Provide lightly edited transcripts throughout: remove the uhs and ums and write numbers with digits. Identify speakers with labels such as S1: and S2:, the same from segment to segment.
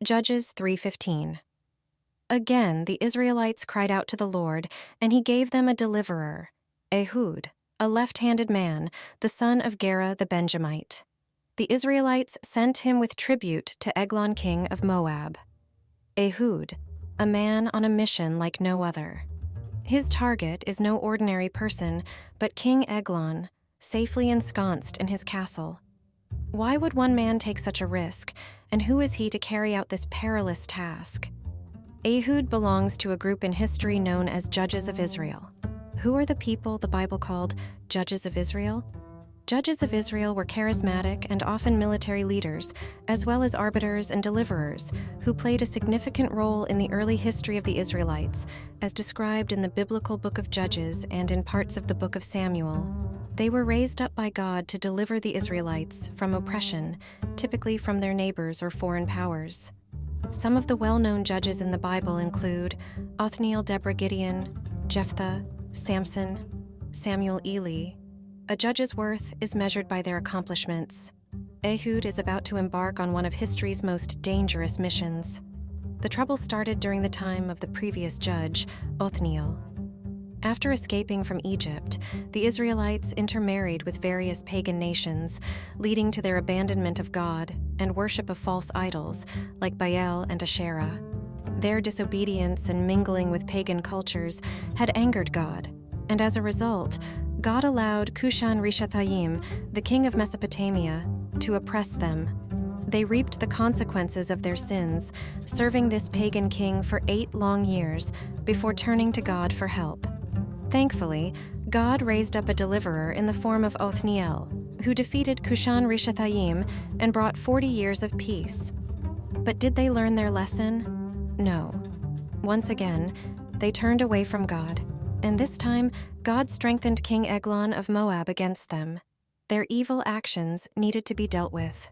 S1: Judges 3:15. Again the Israelites cried out to the Lord, and he gave them a deliverer, Ehud, a left-handed man, the son of Gera the Benjamite. The Israelites sent him with tribute to Eglon king of Moab. Ehud, a man on a mission like no other. His target is no ordinary person, but King Eglon, safely ensconced in his castle. Why would one man take such a risk, and who is he to carry out this perilous task? Ehud belongs to a group in history known as Judges of Israel. Who are the people the Bible called Judges of Israel? Judges of Israel were charismatic and often military leaders, as well as arbiters and deliverers, who played a significant role in the early history of the Israelites, as described in the biblical book of Judges and in parts of the book of Samuel. They were raised up by God to deliver the Israelites from oppression, typically from their neighbors or foreign powers. Some of the well-known judges in the Bible include Othniel, Deborah, Gideon, Jephthah, Samson, Samuel, Eli. A judge's worth is measured by their accomplishments. Ehud is about to embark on one of history's most dangerous missions. The trouble started during the time of the previous judge, Othniel. After escaping from Egypt, the Israelites intermarried with various pagan nations, leading to their abandonment of God and worship of false idols like Baal and Asherah. Their disobedience and mingling with pagan cultures had angered God, and as a result, God allowed Cushan-Rishathaim, the king of Mesopotamia, to oppress them. They reaped the consequences of their sins, serving this pagan king for 8 long years before turning to God for help. Thankfully, God raised up a deliverer in the form of Othniel, who defeated Cushan-Rishathaim and brought 40 years of peace. But did they learn their lesson? No. Once again, they turned away from God, and this time, God strengthened King Eglon of Moab against them. Their evil actions needed to be dealt with.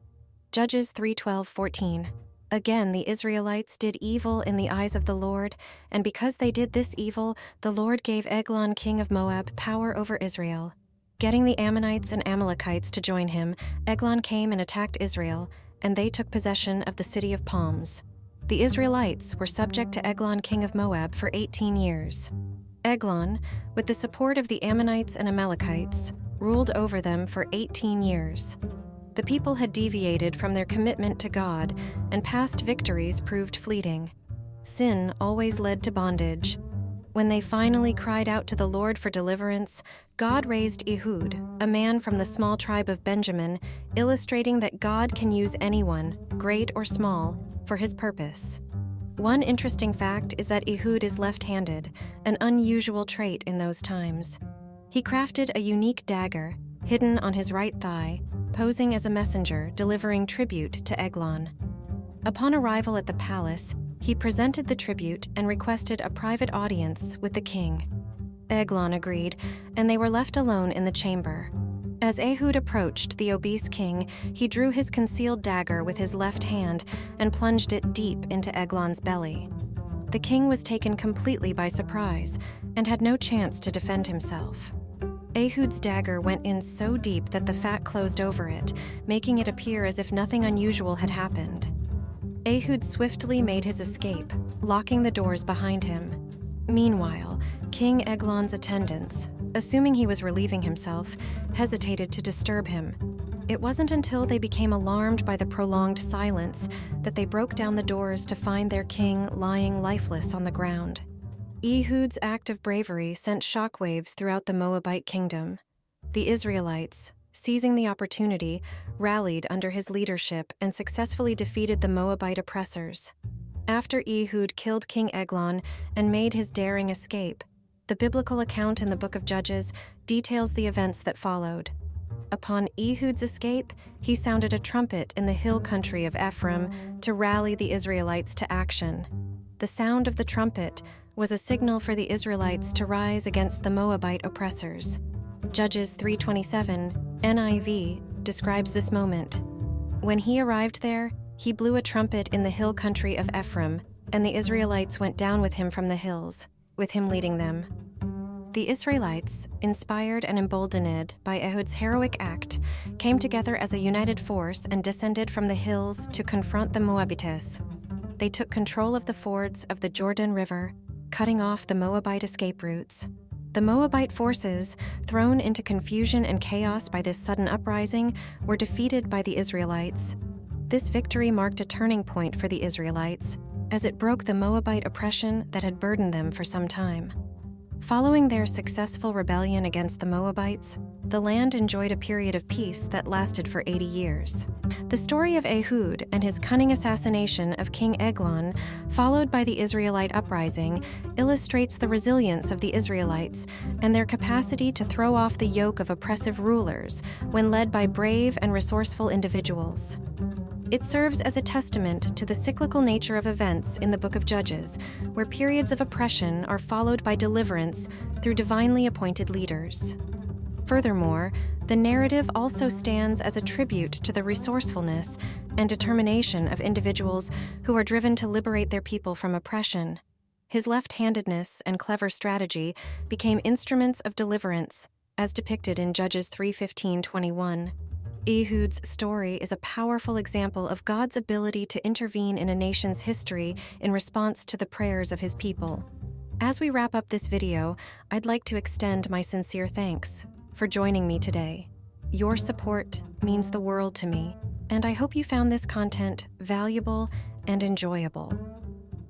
S1: Judges 3:12-14. Again, the Israelites did evil in the eyes of the Lord, and because they did this evil, the Lord gave Eglon king of Moab power over Israel. Getting the Ammonites and Amalekites to join him, Eglon came and attacked Israel, and they took possession of the city of palms. The Israelites were subject to Eglon king of Moab for 18 years. Eglon, with the support of the Ammonites and Amalekites, ruled over them for 18 years. The people had deviated from their commitment to God, and past victories proved fleeting. Sin always led to bondage. When they finally cried out to the Lord for deliverance, God raised Ehud, a man from the small tribe of Benjamin, illustrating that God can use anyone, great or small, for his purpose. One interesting fact is that Ehud is left-handed, an unusual trait in those times. He crafted a unique dagger, hidden on his right thigh, posing as a messenger delivering tribute to Eglon. Upon arrival at the palace, he presented the tribute and requested a private audience with the king. Eglon agreed, and they were left alone in the chamber. As Ehud approached the obese king, he drew his concealed dagger with his left hand and plunged it deep into Eglon's belly. The king was taken completely by surprise and had no chance to defend himself. Ehud's dagger went in so deep that the fat closed over it, making it appear as if nothing unusual had happened. Ehud swiftly made his escape, locking the doors behind him. Meanwhile, King Eglon's attendants, assuming he was relieving himself, hesitated to disturb him. It wasn't until they became alarmed by the prolonged silence that they broke down the doors to find their king lying lifeless on the ground. Ehud's act of bravery sent shockwaves throughout the Moabite kingdom. The Israelites, seizing the opportunity, rallied under his leadership and successfully defeated the Moabite oppressors. After Ehud killed King Eglon and made his daring escape, the biblical account in the book of Judges details the events that followed. Upon Ehud's escape, he sounded a trumpet in the hill country of Ephraim to rally the Israelites to action. The sound of the trumpet was a signal for the Israelites to rise against the Moabite oppressors. Judges 3:27, NIV, describes this moment. When he arrived there, he blew a trumpet in the hill country of Ephraim, and the Israelites went down with him from the hills, with him leading them. The Israelites, inspired and emboldened by Ehud's heroic act, came together as a united force and descended from the hills to confront the Moabites. They took control of the fords of the Jordan River, cutting off the Moabite escape routes. The Moabite forces, thrown into confusion and chaos by this sudden uprising, were defeated by the Israelites. This victory marked a turning point for the Israelites, as it broke the Moabite oppression that had burdened them for some time. Following their successful rebellion against the Moabites, the land enjoyed a period of peace that lasted for 80 years. The story of Ehud and his cunning assassination of King Eglon, followed by the Israelite uprising, illustrates the resilience of the Israelites and their capacity to throw off the yoke of oppressive rulers when led by brave and resourceful individuals. It serves as a testament to the cyclical nature of events in the Book of Judges, where periods of oppression are followed by deliverance through divinely appointed leaders. Furthermore, the narrative also stands as a tribute to the resourcefulness and determination of individuals who are driven to liberate their people from oppression. His left-handedness and clever strategy became instruments of deliverance, as depicted in Judges 3:15-21. Ehud's story is a powerful example of God's ability to intervene in a nation's history in response to the prayers of his people. As we wrap up this video, I'd like to extend my sincere thanks for joining me today. Your support means the world to me, and I hope you found this content valuable and enjoyable.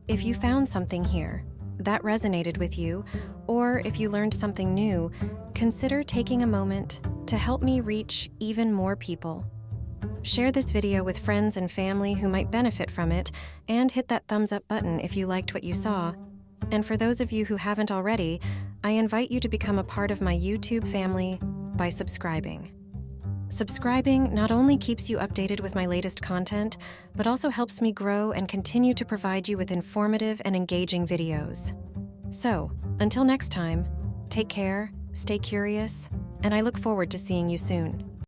S1: If you found something here that resonated with you, or if you learned something new, consider taking a moment to help me reach even more people. Share this video with friends and family who might benefit from it, and hit that thumbs up button if you liked what you saw. And for those of you who haven't already, I invite you to become a part of my YouTube family by subscribing. Subscribing not only keeps you updated with my latest content, but also helps me grow and continue to provide you with informative and engaging videos. So, until next time, take care, stay curious, and I look forward to seeing you soon.